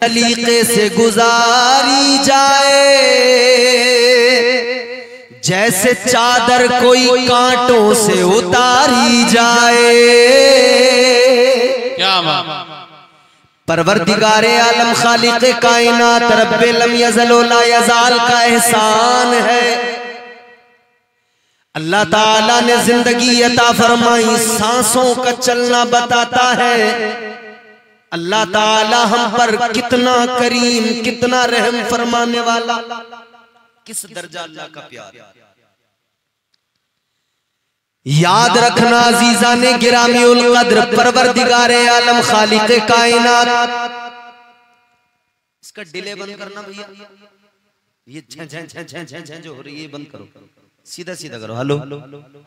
तरीके से गुजारी जाए, जैसे चादर कोई कांटों से उतारी जाए। क्या परवरदिगारे आलम खालिक़े कायनात रब्बे लम यज़ल व ला यज़ाल का एहसान है। अल्लाह ताला ने जिंदगी अता फरमाई, सांसों का चलना बताता है। अल्लाह ताला हम पर कितना करीम, कितना रहम फरमाने वाला, किस दर्जा अल्लाह का प्यार। याद रखना अजीजा ने गिरामी उल कद्र परवरदिगारे आलम खालिक़े कायनात। इसका डिले बंद करना भैया, ये झं झं झं झं झं झं जो हो रही है बंद करो, सीधा सीधा करो। हेलो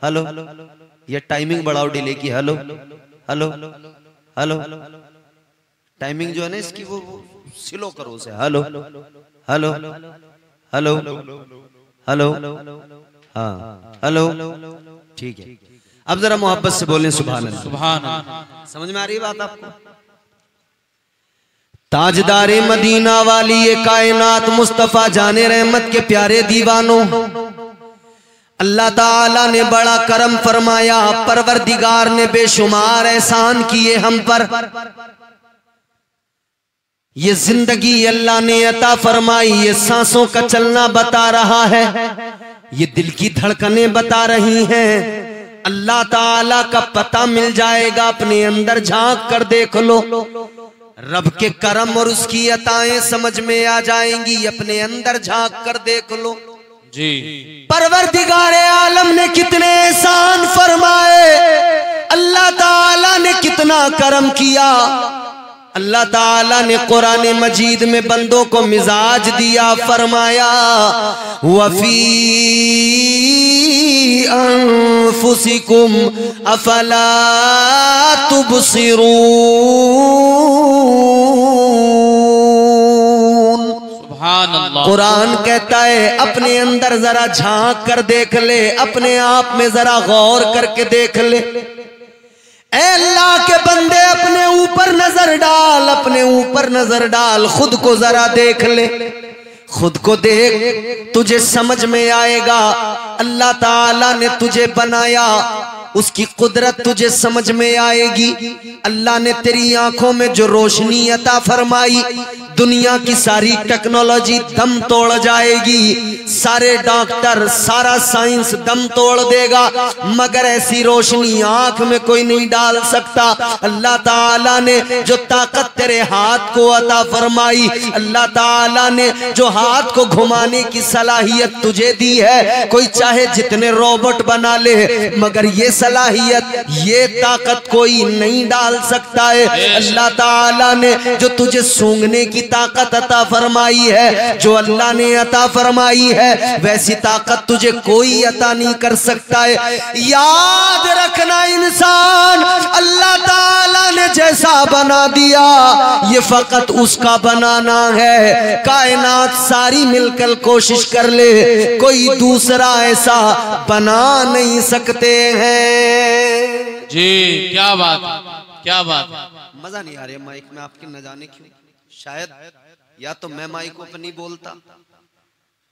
हेलो, ये टाइमिंग बढ़ाओ डिले की। हेलो हेलो हेलो, टाइमिंग जो है ना इसकी वो स्लो करो उसे। हेलो हेलो हेलो हेलो, हाँ हेलो, ठीक है। अब जरा मोहब्बत से बोलें सुभान अल्लाह। सुभान अल्लाह। समझ में आ रही है बात आपको? ताजदारे मदीना वाली ये कायनात मुस्तफा जाने रहमत के प्यारे दीवानों, अल्लाह ताला ने बड़ा करम फरमाया। परवरदिगार ने बेशुमार एहसान किए हम पर। ये जिंदगी अल्लाह ने अता फरमाई, ये सांसों का चलना बता रहा है, ये दिल की धड़कनें बता रही हैं। अल्लाह ताला का पता मिल जाएगा, अपने अंदर झांक कर देख लो। रब के करम और उसकी अताएं समझ में आ जाएंगी, अपने अंदर झांक कर देख लो जी। परवरदिगारे आलम ने कितने एहसान फरमाए, अल्लाह ताला ने कितना करम किया। अल्लाह ताला ने कुरान मजीद में बंदों को मिजाज दिया, फरमाया वफी अनफुसिकुम अफला तुबसिरून। कुरान कहता है अपने अंदर जरा झांक कर देख ले, अपने आप में जरा गौर करके देख ले। ऐ अल्लाह के बंदे अपने ऊपर नजर डाल, अपने ऊपर नजर डाल, खुद को जरा देख ले, खुद को देख, तुझे समझ में आएगा अल्लाह ताला ने तुझे बनाया, उसकी कुदरत तुझे समझ में आएगी। अल्लाह ने तेरी आंखों में जो रोशनी अता फरमाई, दुनिया की सारी टेक्नोलॉजी दम तोड़ जाएगी, सारे डॉक्टर, सारा साइंस दम तोड़ देगा, मगर ऐसी रोशनी आंख में कोई नहीं डाल सकता। अल्लाह ताला ने जो ताकत तेरे हाथ को अता फरमाई, अल्लाह ताला ने जो हाथ को घुमाने की सलाहियत तुझे दी है, कोई चाहे जितने रोबोट बना ले, मगर ये सलाहियत, ये ताकत कोई नहीं डाल सकता है। अल्लाह ताला ने जो तुझे सूंघने की ताकत अता फरमाई है, जो अल्लाह ने अता फरमाई है, वैसी ताकत तुझे कोई अता नहीं कर सकता है। याद रखना इंसान अल्लाह ताला ने जैसा बना दिया, ये फकत उसका बनाना है। कायनात सारी मिलकर कोशिश कर ले, कोई दूसरा ऐसा बना नहीं सकते हैं जी। क्या बात, क्या बात। मजा नहीं आ रहा माइक में आपके, न जाने क्यों। शायद या तो मैं माइकों पर नहीं बोलता,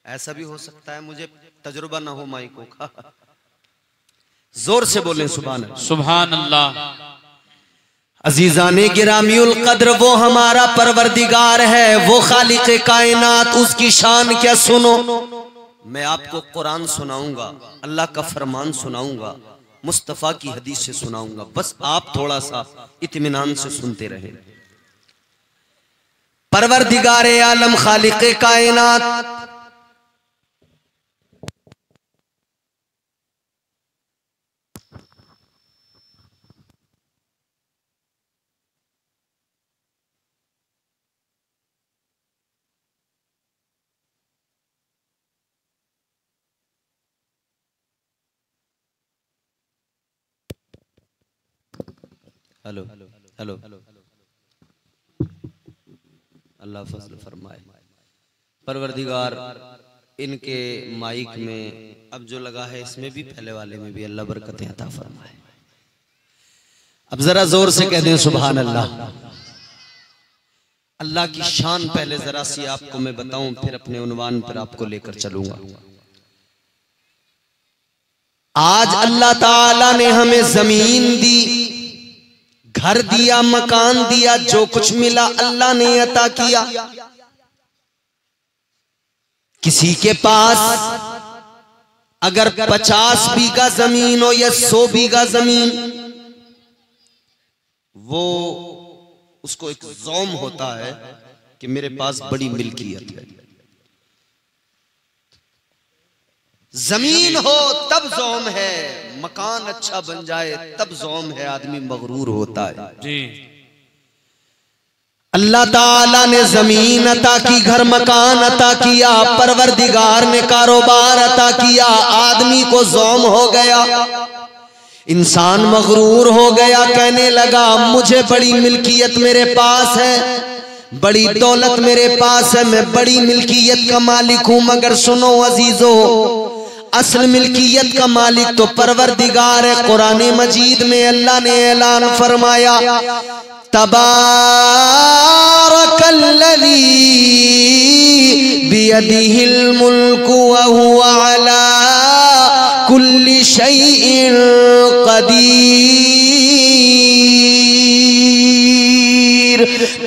ऐसा भी हो सकता है, मुझे तजुर्बा ना हो माइकों का। जोर से बोलें सुभान अल्लाह। सुभान अल्लाह। अजीजाने गिरामीउल कद्र, वो हमारा परवरदिगार है, वो खालिक़े कायनात, उसकी शान क्या सुनो। मैं आपको कुरान सुनाऊंगा, अल्लाह का फरमान सुनाऊंगा, मुस्तफा की हदीस से सुनाऊंगा, बस आप थोड़ा सा इत्मीनान से सुनते रहें। परवरदिगारे आलम खालिक़े कायनात, हेलो हेलो, अल्लाह फजल फरमाए। परवरदिगार इनके माइक में अब जो लगा है, इसमें भी पहले वाले में भी अल्लाह बरकतें अता फरमाए। अब जरा जोर से कह दें सुभान अल्लाह। अल्लाह की शान पहले जरा सी आपको मैं बताऊं, फिर अपने उन्वान पर आपको लेकर चलूंगा। आज अल्लाह ताला ने हमें जमीन दी, घर दिया, मकान दिया, जो कुछ मिला अल्लाह ने अता किया। किसी के पास अगर 50 बीघा जमीन हो या 100 बीघा जमीन, वो उसको एक ज़ौम होता है कि मेरे पास बड़ी मिल्कियत है। जमीन हो तब ज़ौम है, मकान अच्छा बन जाए तब ज़ौम है, आदमी मगरूर होता है जी। अल्लाह ताला ने जमीन अता की, घर मकान अता किया, परवरदिगार ने कारोबार अता किया, आदमी को ज़ौम हो गया, इंसान मगरूर हो गया, कहने लगा मुझे बड़ी मिल्कियत मेरे पास है, बड़ी दौलत मेरे पास है, मैं बड़ी मिल्कियत का मालिक हूं। मगर सुनो अजीजो, असल मिल्कियत का मालिक तो परवरदिगार है। कुरान मजीद में अल्लाह ने ऐलान फरमाया, तबारकल्लज़ी बियदिहिल मुल्कु व हुवा अला कुल्ली शैइन कदीर।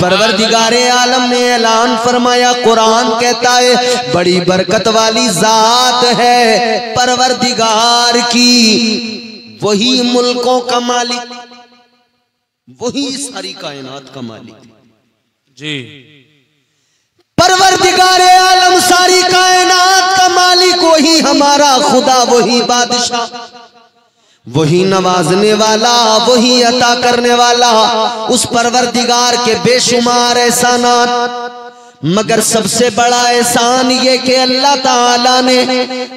परवरदिगारे आलम ने ऐलान फरमाया, कुरान कहता है बड़ी बरकत वाली जात है परवरदिगार की, वही मुल्कों का मालिक, वही सारी कायनात का मालिक जी। परवरदिगारे आलम सारी कायनात का मालिक, वही हमारा खुदा, वही बादशाह, वही नवाजने वाला, वही अता करने वाला। उस परवरदिगार के बेशुमार एहसानात, मगर सबसे बड़ा एहसान ये कि अल्लाह ताला ने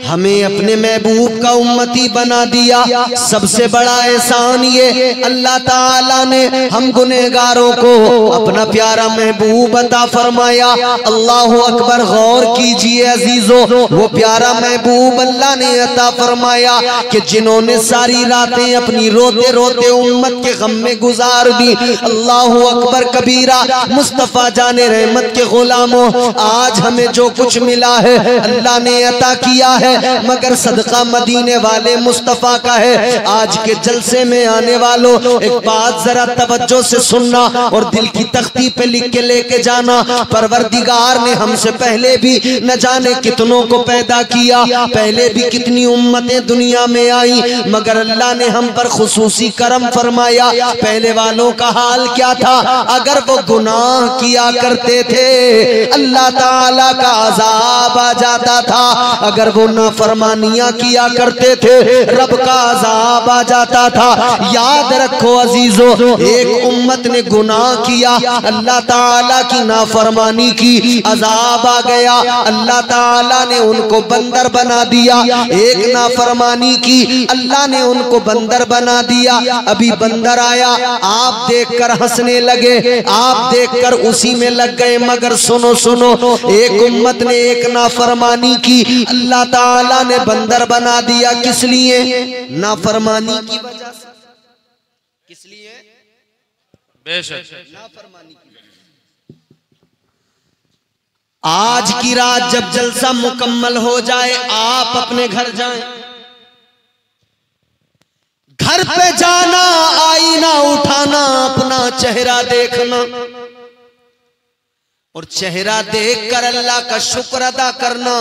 हमें अपने महबूब का उम्मती बना दिया। सबसे बड़ा एहसान ये अल्लाह ताला ने हम गुनहगारों को अपना प्यारा महबूब अता फरमाया। अल्लाह अकबर, गौर कीजिए अजीजों, वो प्यारा महबूब अल्लाह ने अता फरमाया कि जिन्होंने सारी रातें अपनी रोते रोते उम्मत के गम में गुजार दी। अल्लाह अकबर कबीरा। मुस्तफा जाने रहमत के आज हमें जो कुछ मिला है अल्लाह ने अता किया है, मगर सदका मदीने वाले मुस्तफा का है। आज के जलसे में आने वालों, एक बात जरा तवज्जो से सुनना और दिल की तख्ती पे लिख के लेके जाना। परवरदिगार ने हमसे पहले भी न जाने कितनों को पैदा किया, पहले भी कितनी उम्मतें दुनिया में आई, मगर अल्लाह ने हम पर खुसूसी करम फरमाया। पहले वालों का हाल क्या था? अगर वो गुनाह किया करते थे अल्लाह ताला का अजाब आ जाता था, अगर वो नाफरमानियां किया करते थे रब का अजाब आ जाता था। याद रखो अजीजों, एक उम्मत ने गुनाह किया, अल्लाह ताला की नाफरमानी की, अजाब आ गया, अल्लाह ताला ने उनको बंदर बना दिया। एक नाफरमानी की, अल्लाह ने उनको बंदर बना दिया। अभी बंदर आया, आप देखकर हंसने लगे, आप देखकर उसी में लग गए। मगर सुनो सुनो, एक उम्मत ने एक नाफरमानी की, अल्लाह ताला ने बंदर बना दिया। किस लिए? नाफरमानी की वजह से। किस लिए? बेशक नाफरमानी की वजह से। आज की रात जब जलसा मुकम्मल हो जाए, आप अपने घर जाएं, घर पे जाना, आईना उठाना, अपना चेहरा देखना और चेहरा देखकर अल्लाह का शुक्र अदा करना।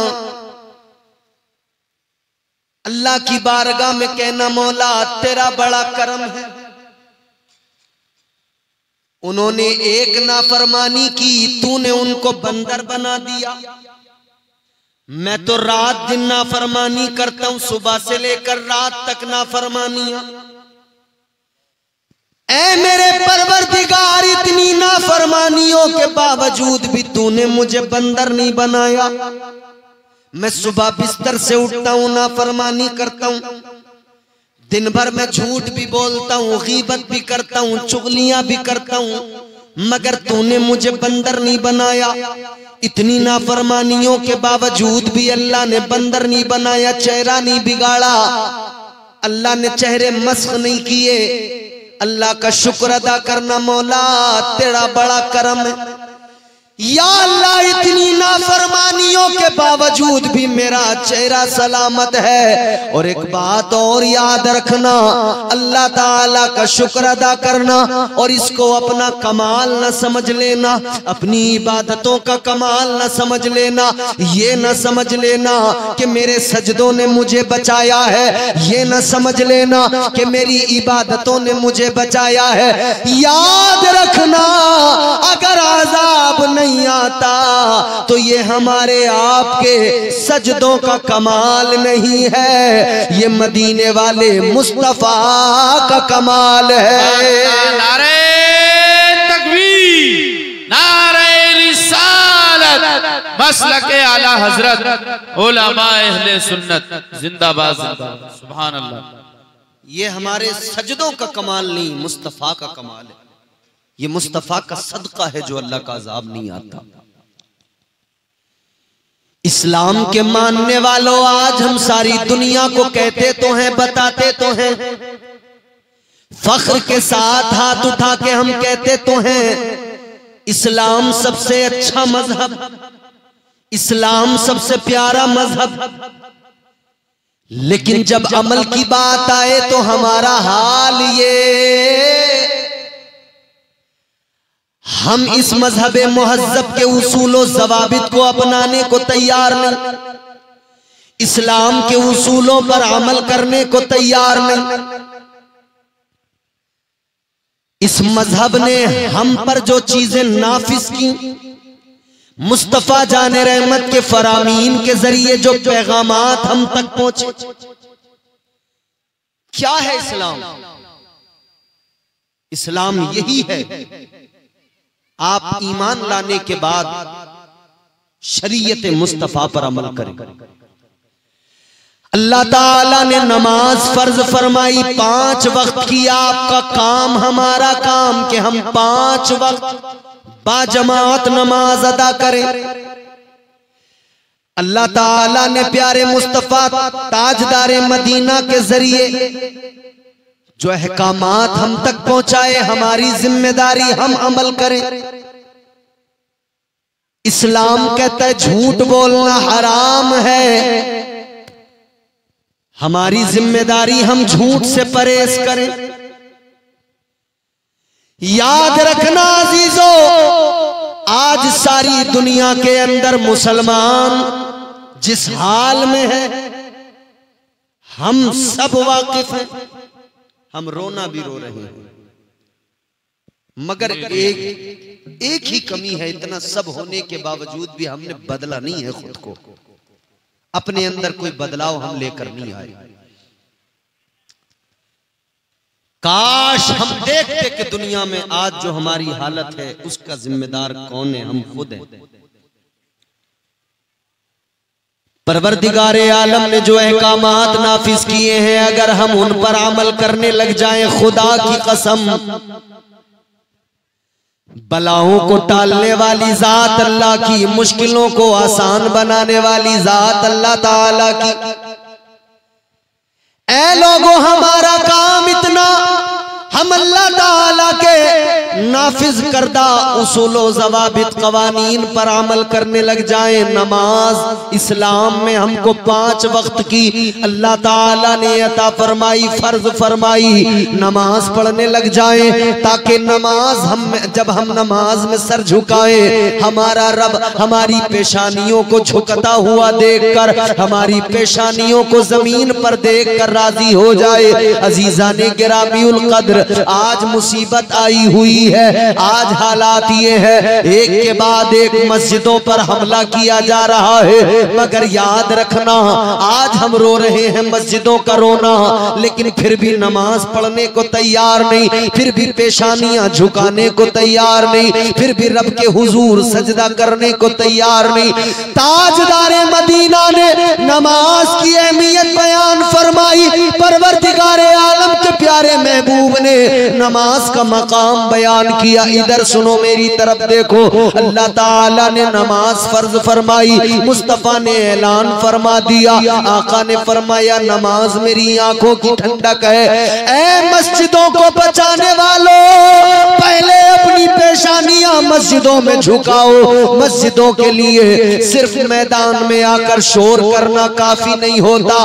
अल्लाह की बारगाह में कहना, मौला तेरा बड़ा करम है, उन्होंने एक नाफरमानी की, तूने उनको बंदर बना दिया। मैं तो रात दिन नाफरमानी करता हूं, सुबह से लेकर रात तक नाफरमानियां। ऐ मेरे परवरदिगार, इतनी नाफरमानियों के बावजूद भी तूने मुझे बंदर नहीं बनाया। मैं सुबह बिस्तर से उठता हूं, नाफरमानी करता हूं, दिन भर मैं झूठ भी बोलता हूं, गीबत भी करता हूं, चुगलियां भी करता हूं, मगर तूने मुझे बंदर नहीं बनाया। इतनी नाफरमानियों के बावजूद भी अल्लाह ने बंदर नहीं बनाया, चेहरा नहीं बिगाड़ा, अल्लाह ने चेहरे मस्ख नहीं किए। अल्लाह का शुक्र अदा करना, मौला तेरा बड़ा करम है। या अल्लाह इतनी नाफरमानियों के बावजूद भी मेरा चेहरा सलामत है। और एक बात और याद रखना, अल्लाह ताला का शुक्र अदा करना और इसको अपना कमाल न समझ लेना, अपनी इबादतों का कमाल न समझ लेना। ये न समझ लेना कि मेरे सजदों ने मुझे बचाया है, ये न समझ लेना कि मेरी इबादतों ने मुझे बचाया है। याद रखना, अगर आज़ाब नहीं आता तो ये हमारे आपके सजदों का कमाल नहीं है, ये मदीने वाले मुस्तफा का कमाल है। नारे तकबीर, नारे रिसालत, मसलके आला हजरत, उलमा अहले सुन्नत जिंदाबाद जिंदाबाद, सुभान अल्लाह। ये हमारे सजदों का कमाल नहीं, मुस्तफा का कमाल है। ये मुस्तफा का सदका है जो अल्लाह का अजाब नहीं आता। इस्लाम के मानने वालों, आज हम सारी दुनिया को कहते तो हैं, बताते तो हैं, फख्र के साथ हाथ उठा के हम कहते तो हैं, इस्लाम सबसे अच्छा मजहब, इस्लाम सबसे प्यारा मजहब। लेकिन जब अमल की बात आए तो हमारा हाल ये, हम इस मजहब मुहज्जब के उसूलों ज़वाबित को अपनाने को तैयार नहीं, इस्लाम के उसूलों पर अमल करने को तैयार नहीं। इस मजहब ने हम पर जो चीजें नाफिज की, मुस्तफा जाने रहमत के फरामीन के जरिए जो पैगामात हम तक पहुंचे, क्या है इस्लाम? इस्लाम यही है, आप ईमान लाने के बाद शरीयत मुस्तफा पर अमल करें। अल्लाह ताला ने नमाज फर्ज फरमाई, 5 वक्त की आपका काम हमारा काम कि हम 5 वक्त बाजमात नमाज अदा करें। अल्लाह ताला ने प्यारे मुस्तफा ताजदारे मदीना के जरिए जो अहकामात हम तक पहुंचाए, हमारी जिम्मेदारी हम अमल करें। इस्लाम कहता है झूठ बोलना हराम है, हमारी जिम्मेदारी हम झूठ से परहेज करें। याद रखना अजीजों, आज सारी दुनिया के अंदर मुसलमान जिस हाल में है हम सब वाकिफ हैं। हम रोना भी रो रहे हैं, मगर एक ही कमी है, इतना सब होने के बावजूद भी हमने बदला नहीं है खुद को, अपने अंदर कोई बदलाव हम लेकर नहीं आए। काश हम देखते कि दुनिया में आज जो हमारी हालत है उसका जिम्मेदार कौन है? हम खुद हैं। परवरदिगारे आलम ने जो अहकामात नाफिज किए हैं, अगर हम उन पर अमल करने लग जाएं, खुदा की कसम, बलाओं को टालने वाली जात अल्लाह की, मुश्किलों को आसान बनाने वाली जात अल्लाह ताला की। ऐ लोगों, हमारा काम इतना, हम अल्लाह ताला के नाफिज करदा उसूलो ज़वाबित कवानीन पर अमल करने लग जाएं। नमाज इस्लाम में हमको 5 वक्त की अल्लाह ताला ने अता फरमाई, फर्ज फरमाई, नमाज पढ़ने लग जाएं, ताकि नमाज जब हम नमाज में सर झुकाएं, हमारा रब हमारी पेशानियों को झुकता हुआ देखकर, हमारी पेशानियों को जमीन पर देखकर राजी हो जाए। अजीजाने गिरामीउल कद्र, आज मुसीबत आई हुई है, आज हालात ये है, एक के बाद एक मस्जिदों पर हमला किया जा रहा है, मगर याद रखना आज हम रो रहे हैं मस्जिदों का रोना, लेकिन फिर भी नमाज पढ़ने को तैयार नहीं, फिर भी पेशानियां झुकाने को तैयार नहीं, फिर भी रब के हुजूर सजदा करने को तैयार नहीं। ताजदारे मदीना ने नमाज की अहमियत बयान फरमाई, परवरदिगारे आलम के प्यारे महबूब ने नमाज का मकाम बयान बयान किया। इधर सुनो, मेरी तरफ देखो। अल्लाह ताला ने नमाज फर्ज फरमाई, मुस्तफा ने ऐलान फरमा दिया। आका ने फरमाया नमाज मेरी आंखों की ठंडक है। ऐ मस्जिदों को बचाने वालों, पहले अपनी पेशानियां मस्जिदों में झुकाओ। मस्जिदों के लिए सिर्फ मैदान में आकर शोर करना काफी नहीं होता,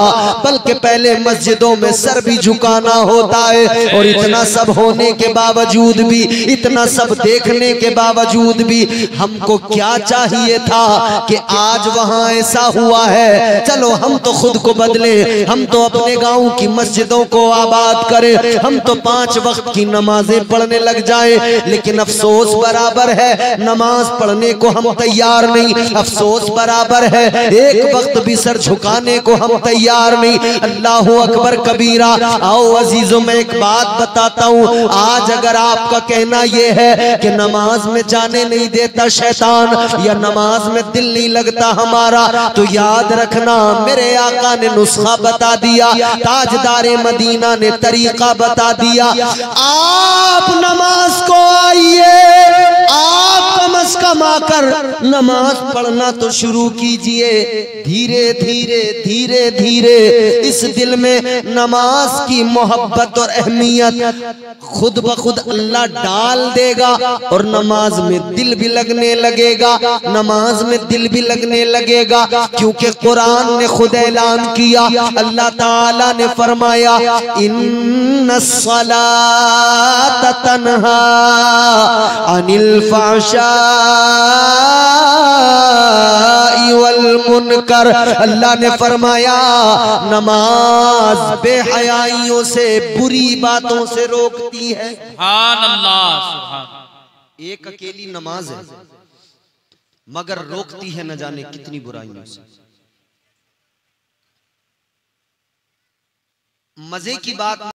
बल्कि पहले मस्जिदों में सर भी झुकाना होता है। और इतना सब होने के बावजूद भी, इतना सब देखने के बावजूद भी हमको क्या चाहिए था कि आज वहां ऐसा हुआ है। चलो हम तो खुद को बदले, हम तो अपने गांव की मस्जिदों को आबाद करें, हम तो 5 वक्त की नमाजें पढ़ने लग जाएं। लेकिन अफसोस बराबर है, नमाज पढ़ने को हम तैयार नहीं। अफसोस बराबर है, एक वक्त भी सर झुकाने को हम तैयार नहीं। अल्लाह अकबर कबीरा। आओ अजीजों, मैं एक बात बताता हूँ। आज अगर आपका कहना यह है कि नमाज में जाने नहीं देता शैतान, या नमाज में दिल नहीं लगता हमारा, तो याद रखना मेरे आका ने नुस्खा बता दिया, ताजदारे मदीना ने तरीका बता दिया। आप नमाज को आइए, आप कम अज कम आकर नमाज पढ़ना तो शुरू कीजिए। धीरे धीरे धीरे धीरे इस दिल में नमाज की मोहब्बत और अहमियत खुद ब खुद अल्लाह डाल देगा, और नमाज में दिल भी लगने लगेगा, नमाज में दिल भी लगने लगेगा। क्योंकि कुरान ने खुद ऐलान किया, अल्लाह ताला ने फरमाया इन्नस सलात तन्हा अनिल फहशाई वल मुनकर। अल्लाह ने फरमाया नमाज बेहयाइयों से, बुरी बातों से रोकती है। सुभान अल्लाह, सुभान। एक अकेली नमाज है, मगर रोकती है न जाने कितनी बुराइयों से। मजे की बात